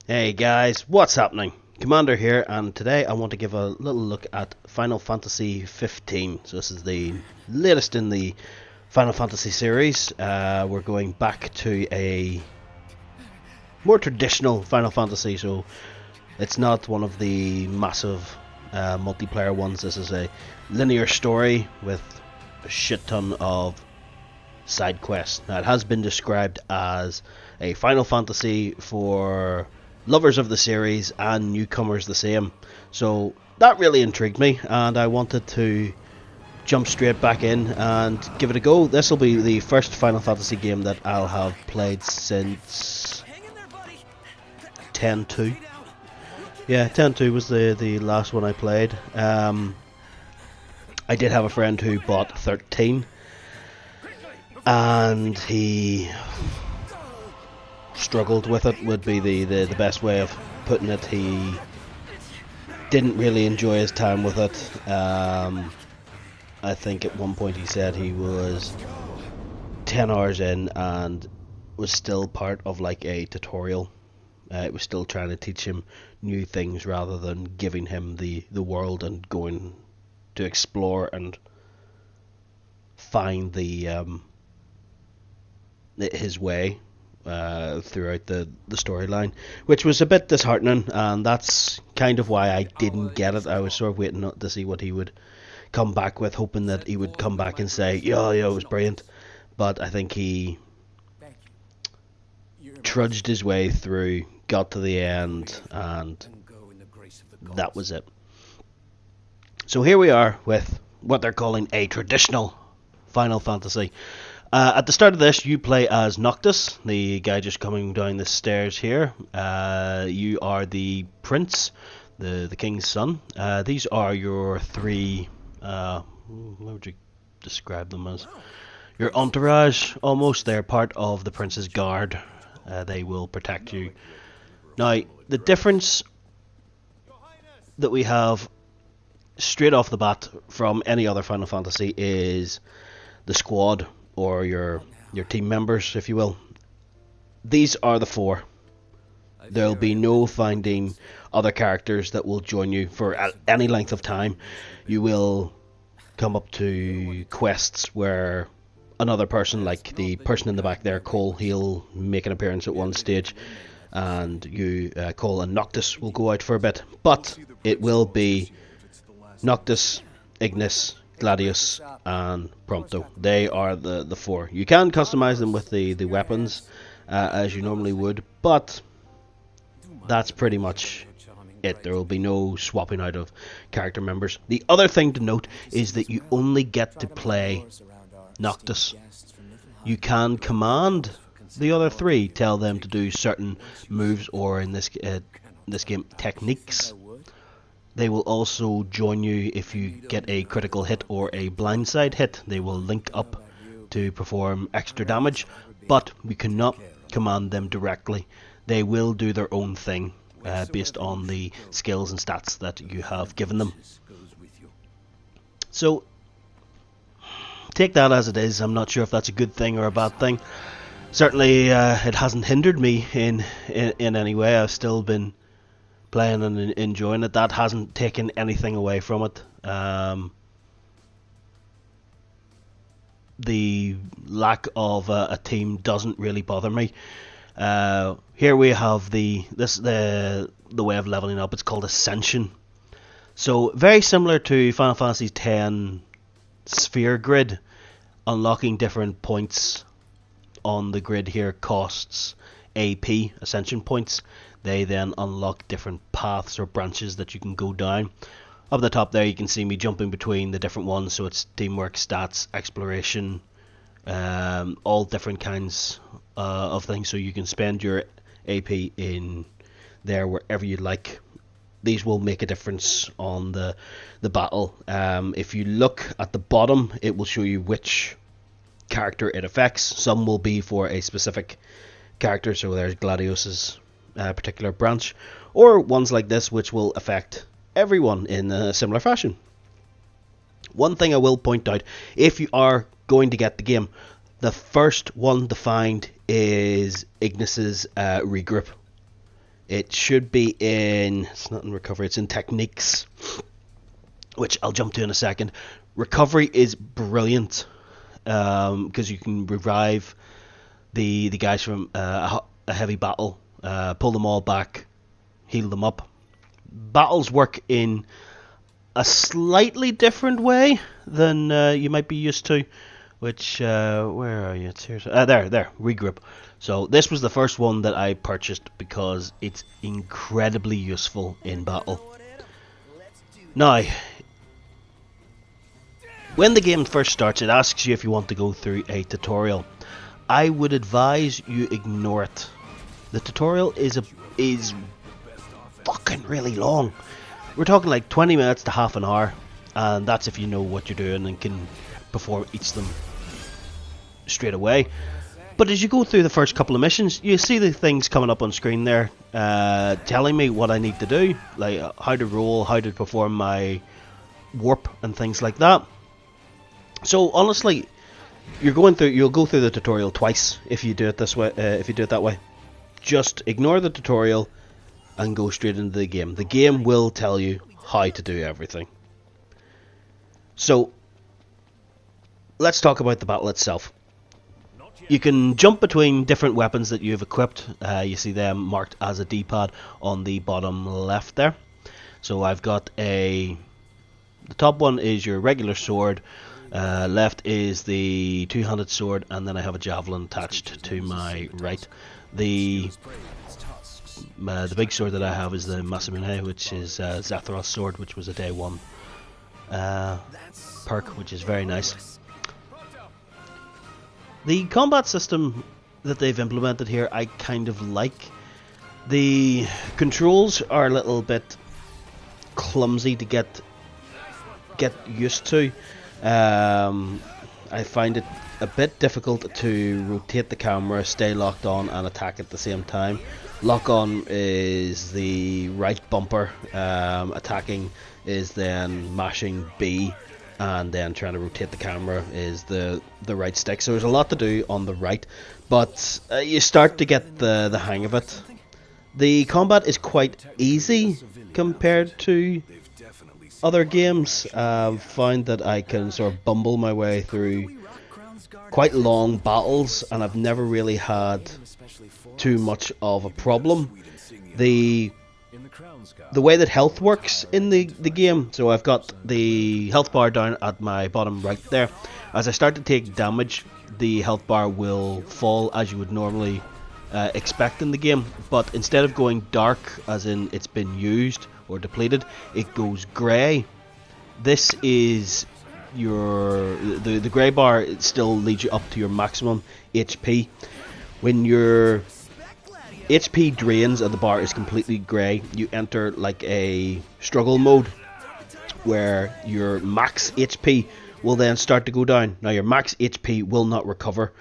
Hey guys, what's happening? Commander here, and today I want to give a little look at Final Fantasy 15. So this is the latest in the Final Fantasy series. We're going back to a more traditional Final Fantasy, so it's not one of the massive multiplayer ones. This is a linear story with a shit ton of side quests. Now, it has been described as a Final Fantasy for lovers of the series and newcomers the same. So that really intrigued me, and I wanted to jump straight back in and give it a go. This will be the first Final Fantasy game that I'll have played since 10.2. Yeah, 10.2 was the last one I played. I did have a friend who bought 13, and he struggled with it, would be the best way of putting it. He didn't really enjoy his time with it. I think at one point he said he was 10 hours in and was still part of like a tutorial. It was still trying to teach him new things rather than giving him the world and going to explore and find his way throughout the storyline, which was a bit disheartening, and that's kind of why I didn't get it. I was sort of waiting to see what he would come back with, hoping that he would come back and say, yeah, it was brilliant. But I think he trudged his way through, got to the end, and that was it. So here we are with what they're calling a traditional Final Fantasy. At the start of this, you play as Noctis, the guy just coming down the stairs here. You are the prince, the king's son. These are your three, what would you describe them as? Your entourage, almost. They're part of the prince's guard. They will protect you. Now, the difference that we have straight off the bat from any other Final Fantasy is the squad, or your team members, if you will. These are the four. There'll be no finding other characters that will join you for any length of time. You will come up to quests where another person, like the person in the back there, Cole, he'll make an appearance at one stage, and you, Cole and Noctis, will go out for a bit. But it will be Noctis, Ignis, Gladius, and Prompto. They are the four. You can customize them with the weapons as you normally would, but that's pretty much it. There will be no swapping out of character members. The other thing to note is that you only get to play Noctis. You can command the other three, tell them to do certain moves, or in this game, techniques. They will also join you if you get a critical hit or a blindside hit. They will link up to perform extra damage, but we cannot command them directly. They will do their own thing based on the skills and stats that you have given them. So take that as it is. I'm not sure if that's a good thing or a bad thing. Certainly it hasn't hindered me in any way. I've still been playing and enjoying it. That hasn't taken anything away from it. The lack of a team doesn't really bother me. Here we have the way of leveling up. It's called Ascension. So very similar to Final Fantasy X Sphere Grid. Unlocking different points on the grid here costs AP, Ascension points. They then unlock different paths or branches that you can go down. Up the top there you can see me jumping between the different ones, so it's teamwork, stats, exploration, all different kinds of things, so you can spend your AP in there wherever you like. These will make a difference on the battle. If you look at the bottom, it will show you which character it affects. Some will be for a specific character, so there's Gladius's particular branch, or ones like this which will affect everyone in a similar fashion. One thing I will point out, if you are going to get the game, the first one to find is Ignis's regroup. It should be in, it's not in recovery, it's in techniques, which I'll jump to in a second. Recovery is brilliant because you can revive the guys from a heavy battle, pull them all back, heal them up. Battles work in a slightly different way than you might be used to, which, where are you? It's here. There, regroup. So this was the first one that I purchased because it's incredibly useful in battle. Now, when the game first starts, it asks you if you want to go through a tutorial. I would advise you ignore it. The tutorial is fucking really long. We're talking like 20 minutes to half an hour, and that's if you know what you're doing and can perform each of them straight away. But as you go through the first couple of missions, you see the things coming up on screen there, telling me what I need to do, like how to roll, how to perform my warp and things like that. So honestly, you'll go through the tutorial twice if you do it this way. If you do it that way, just ignore the tutorial and go straight into the game. The game will tell you how to do everything. So let's talk about the battle itself. You can jump between different weapons that you've equipped. You see them marked as a D-pad on the bottom left there. So I've got the top one is your regular sword, left is the two-handed sword, and then I have a javelin attached to my right. The big sword that I have is the Masamune, which is Zathras sword, which was a day one perk, which is very nice. The combat system that they've implemented here, I kind of like. The controls are a little bit clumsy to get used to. I find it a bit difficult to rotate the camera, stay locked on, and attack at the same time. Lock on is the right bumper, attacking is then mashing B, and then trying to rotate the camera is the right stick. So there's a lot to do on the right, but you start to get the hang of it. The combat is quite easy compared to other games. I've found that I can sort of bumble my way through quite long battles, and I've never really had too much of a problem. The way that health works in the game, so I've got the health bar down at my bottom right there. As I start to take damage, the health bar will fall as you would normally expect in the game, but instead of going dark as in it's been used or depleted, it goes grey. This is the grey bar. It still leads you up to your maximum HP. When your HP drains and the bar is completely grey, you enter like a struggle mode where your max HP will then start to go down. Now your max HP will not recover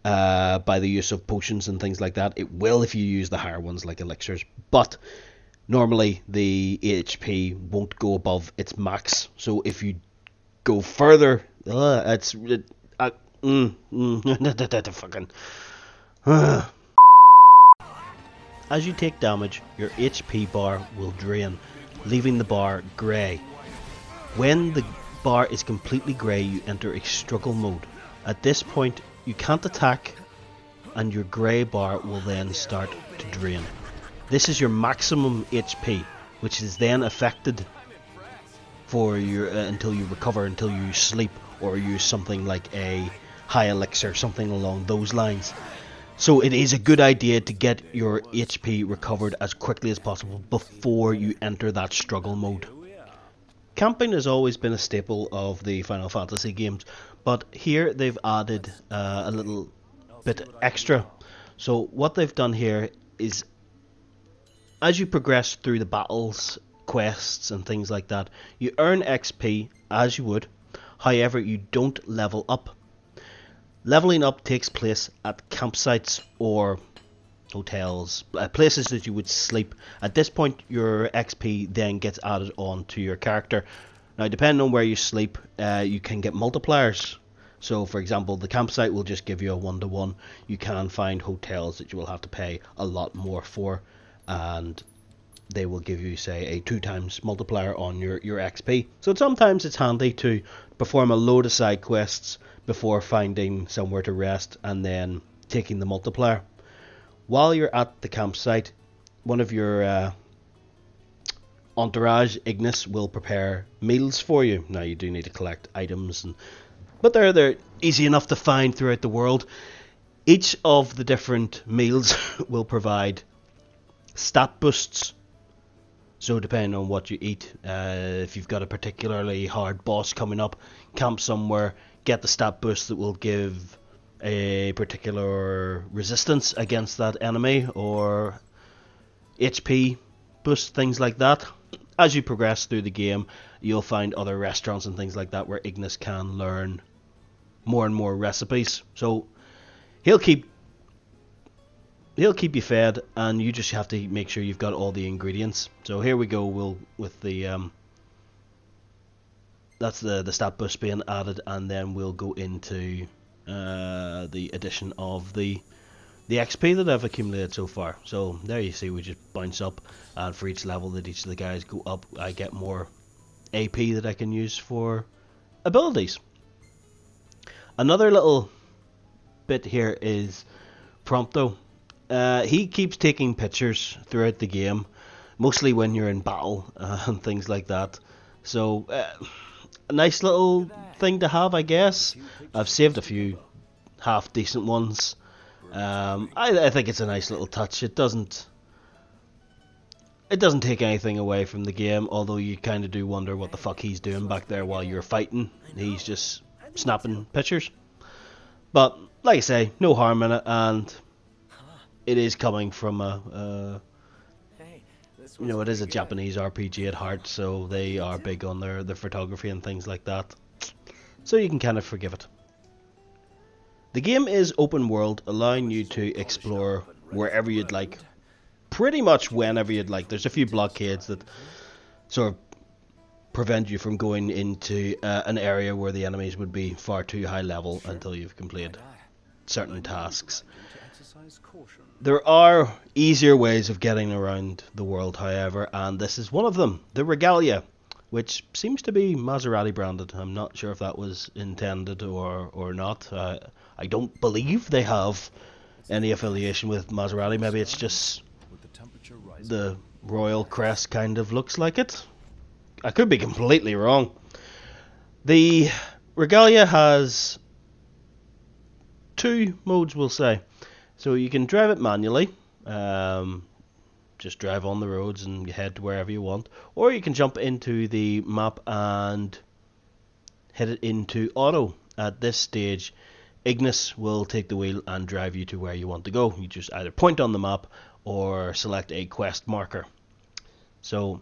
by the use of potions and things like that. It will if you use the higher ones like elixirs, but normally the HP won't go above its max. So if you go further, fucking as you take damage, your HP bar will drain, leaving the bar grey. When the bar is completely grey, you enter a struggle mode. At this point, you can't attack, and your grey bar will then start to drain. This is your maximum HP, which is then affected for your until you recover, until you sleep, or use something like a high elixir, something along those lines. So it is a good idea to get your HP recovered as quickly as possible before you enter that struggle mode. Camping has always been a staple of the Final Fantasy games, but here they've added a little bit extra. So what they've done here is, as you progress through the battles, quests and things like that, you earn XP as you would. However, you don't level up. Leveling up takes place at campsites or hotels, places that you would sleep. At this point, your XP then gets added on to your character. Now, depending on where you sleep, you can get multipliers. So, for example, the campsite will just give you a 1-to-1. You can find hotels that you will have to pay a lot more for. and they will give you, say, a 2 times multiplier on your XP. So sometimes it's handy to perform a load of side quests before finding somewhere to rest and then taking the multiplier. While you're at the campsite, one of your entourage, Ignis, will prepare meals for you. Now you do need to collect items, but they're easy enough to find throughout the world. Each of the different meals will provide stat boosts. So depending on what you eat, if you've got a particularly hard boss coming up, camp somewhere, get the stat boost that will give a particular resistance against that enemy, or HP boost, things like that. As you progress through the game, you'll find other restaurants and things like that where Ignis can learn more and more recipes. So he'll keep you fed, and you just have to make sure you've got all the ingredients. So here we go. With the that's the stat boost being added, and then we'll go into the addition of the XP that I've accumulated so far. So there you see, we just bounce up, and for each level that each of the guys go up, I get more AP that I can use for abilities. Another little bit here is Prompto. He keeps taking pictures throughout the game, mostly when you're in battle and things like that. So a nice little thing to have, I guess. I've saved a few half decent ones. I think it's a nice little touch. It doesn't take anything away from the game, although you kind of do wonder what the fuck he's doing back there while you're fighting. He's just snapping pictures. But like I say, no harm in it, and it is coming from it is a Japanese RPG at heart, so they are big on their photography and things like that. So you can kind of forgive it. The game is open world, allowing you to explore wherever you'd like, pretty much whenever you'd like. There's a few blockades that sort of prevent you from going into an area where the enemies would be far too high level until you've completed certain tasks. There are easier ways of getting around the world, however, and this is one of them, the Regalia, which seems to be Maserati branded. I'm not sure if that was intended or not. I don't believe they have any affiliation with Maserati. Maybe it's just the royal crest kind of looks like it. I could be completely wrong. The Regalia has 2 modes, we'll say. So you can drive it manually, just drive on the roads and head to wherever you want, or you can jump into the map and hit it into auto. At this stage, Ignis will take the wheel and drive you to where you want to go. You just either point on the map or select a quest marker. So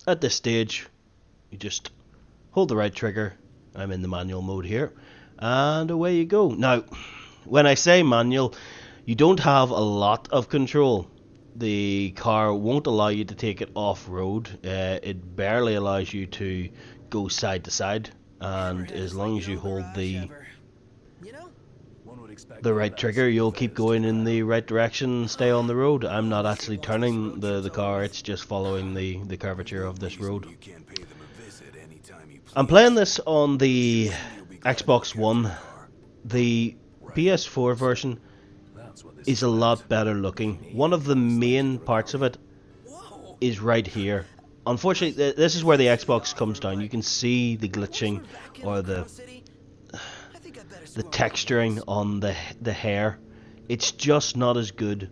at this stage, you just hold the right trigger. I'm in the manual mode here, and away you go. Now, when I say manual, you don't have a lot of control. The car won't allow you to take it off-road. It barely allows you to go side to side, and as long as you hold the right trigger, you'll keep going in the right direction and stay on the road. I'm not actually turning the car, it's just following the curvature of this road. I'm playing this on the Xbox One. The PS4 version is a lot better looking. One of the main parts of it is right here. Unfortunately, this is where the Xbox comes down. You can see the glitching or the texturing on the hair. It's just not as good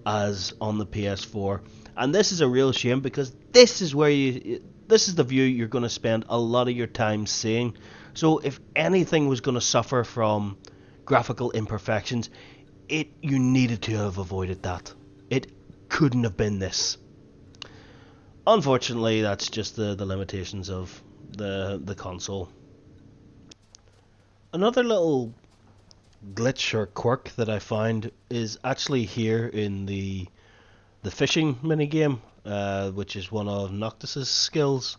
as on the PS4, and this is a real shame, because this is the view you're going to spend a lot of your time seeing. So if anything was going to suffer from graphical imperfections, you needed to have avoided that. It couldn't have been this. Unfortunately, that's just the limitations of the console. Another little glitch or quirk that I find is actually here in the fishing minigame, which is one of Noctis's skills.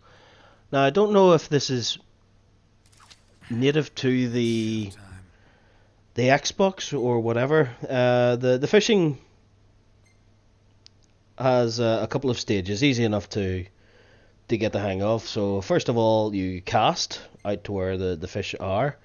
Now, I don't know if this is native to the Xbox or whatever. The fishing has a couple of stages, easy enough to get the hang of. So first of all, you cast out to where the fish are.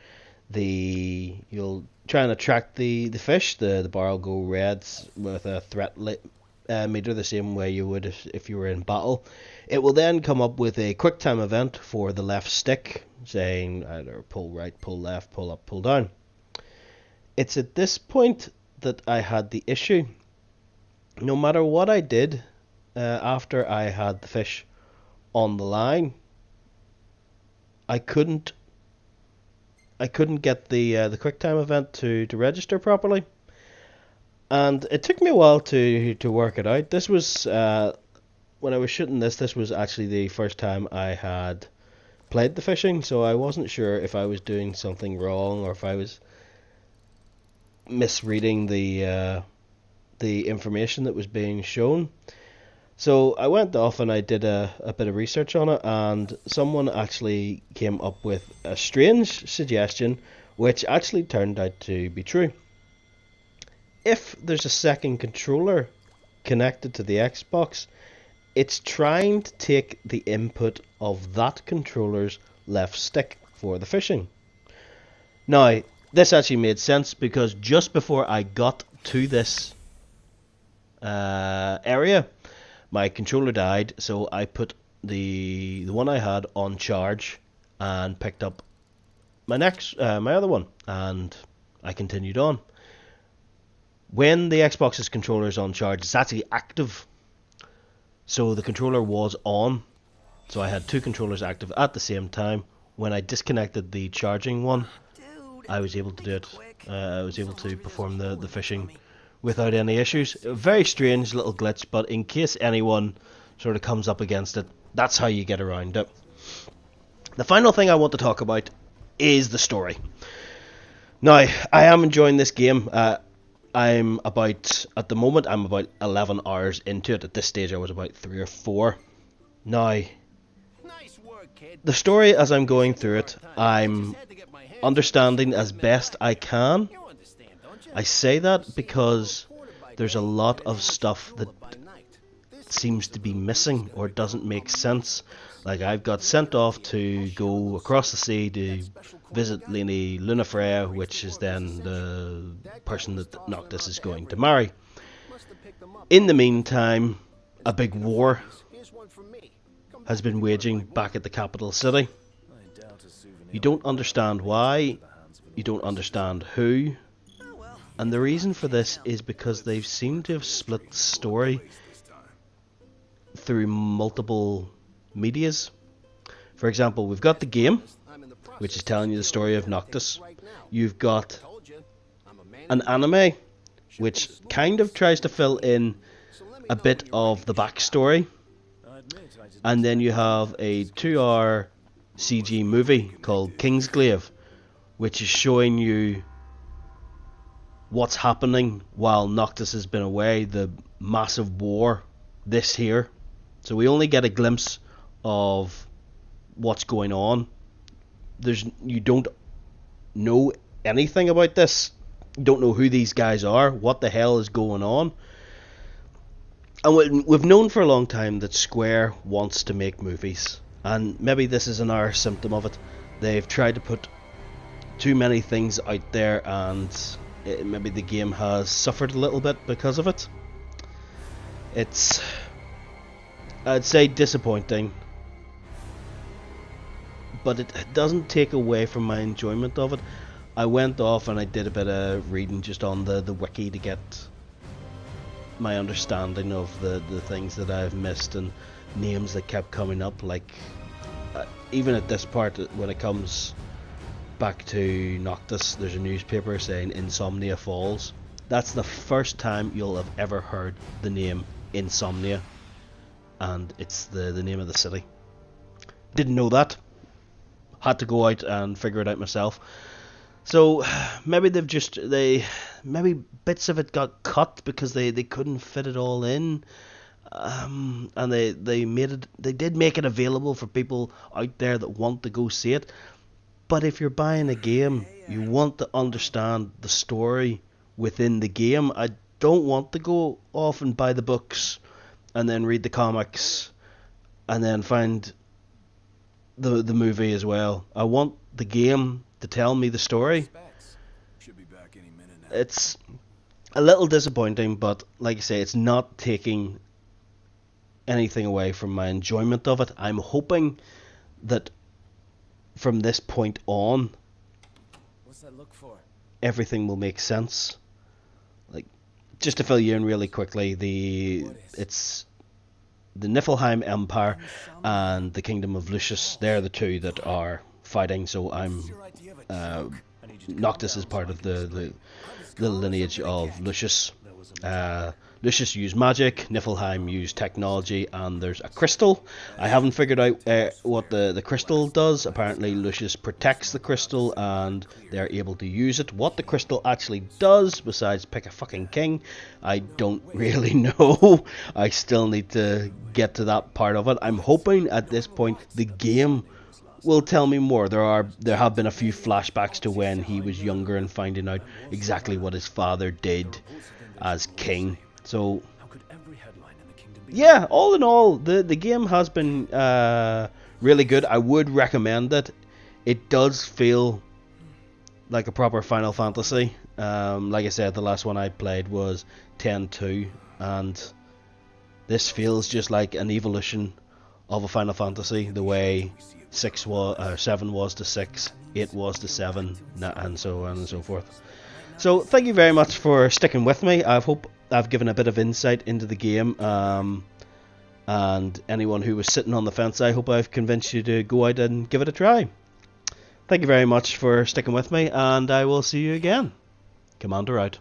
You'll try and attract the fish. The bar will go red with a threat meter, the same way you would if you were in battle. It will then come up with a quick time event for the left stick, saying either pull right, pull left, pull up, pull down. It's at this point that I had the issue. No matter what I did after I had the fish on the line, I couldn't get the quick time event to register properly, and it took me a while to work it out. This was when I was shooting this. This was actually the first time I had played the fishing, so I wasn't sure if I was doing something wrong or if I was misreading the information that was being shown. So I went off and I did a bit of research on it, and someone actually came up with a strange suggestion, which actually turned out to be true. If there's a second controller connected to the Xbox, it's trying to take the input of that controller's left stick for the fishing. Now, this actually made sense because just before I got to this area, my controller died, so I put the one I had on charge and picked up my other one, and I continued on. When the Xbox's controller is on charge, it's actually active. So the controller was on. So I had two controllers active at the same time. When I disconnected the charging one, I was able to do it. I was able to perform the fishing without any issues. A very strange little glitch, but in case anyone sort of comes up against it, that's how you get around it. The final thing I want to talk about is the story. Now, I am enjoying this game. At the moment, I'm about 11 hours into it. At this stage, I was about 3 or 4. Now, the story as I'm going through it, I'm understanding as best I can. I say that because there's a lot of stuff that seems to be missing or doesn't make sense. Like, I've got sent off to go across the sea to visit Lady Lunafreya, which is then the person that Noctis is going to marry. In the meantime, a big war has been waging back at the capital city. You don't understand why, you don't understand who, and the reason for this is because they seem to have split the story through multiple medias. For example, we've got the game, which is telling you the story of Noctis. You've got an anime, which kind of tries to fill in a bit of the backstory. And then you have a 2-hour CG movie called Kingsglaive, which is showing you what's happening while Noctis has been away, the massive war this here. So we only get a glimpse of what's going on. You don't know anything about this. You don't know who these guys are, what the hell is going on. And we've known for a long time that Square wants to make movies, and maybe this is another symptom of it. They've tried to put too many things out there, and maybe the game has suffered a little bit because of it. It's, I'd say, disappointing, but it doesn't take away from my enjoyment of it. I went off and I did a bit of reading just on the wiki to get my understanding of the things that I've missed and names that kept coming up. Like, even at this part, when it comes back to Noctis, there's a newspaper saying Insomnia Falls. That's the first time you'll have ever heard the name Insomnia, and it's the name of the city. Didn't know that. Had to go out and figure it out myself. So maybe maybe bits of it got cut because they couldn't fit it all in, and they did make it available for people out there that want to go see it. But if you're buying a game, you want to understand the story within the game. I don't want to go off and buy the books and then read the comics, and then find the movie as well. I want the game to tell me the story. It's a little disappointing, but like I say, it's not taking anything away from my enjoyment of it. I'm hoping that from this point on, everything will make sense. Like, just to fill you in really quickly, it's the Niflheim Empire and the Kingdom of Lucius. They're the two that are fighting. So Noctis is part of the lineage of Lucius. Lucius used magic, Niflheim used technology, and there's a crystal. I haven't figured out what the crystal does. Apparently Lucius protects the crystal and they're able to use it. What the crystal actually does, besides pick a fucking king, I don't really know. I still need to get to that part of it. I'm hoping at this point the game will tell me more. There have been a few flashbacks to when he was younger and finding out exactly what his father did as king. So yeah, all in all, the game has been really good. I would recommend it. It does feel like a proper Final Fantasy. Like I said, the last one I played was 10-2, and this feels just like an evolution of a Final Fantasy, the way 7 was to 6, 8 was to 7, and so on and so forth. So thank you very much for sticking with me. I hope I've given a bit of insight into the game, and anyone who was sitting on the fence, I hope I've convinced you to go out and give it a try. Thank you very much for sticking with me, and I will see you again. Commander out.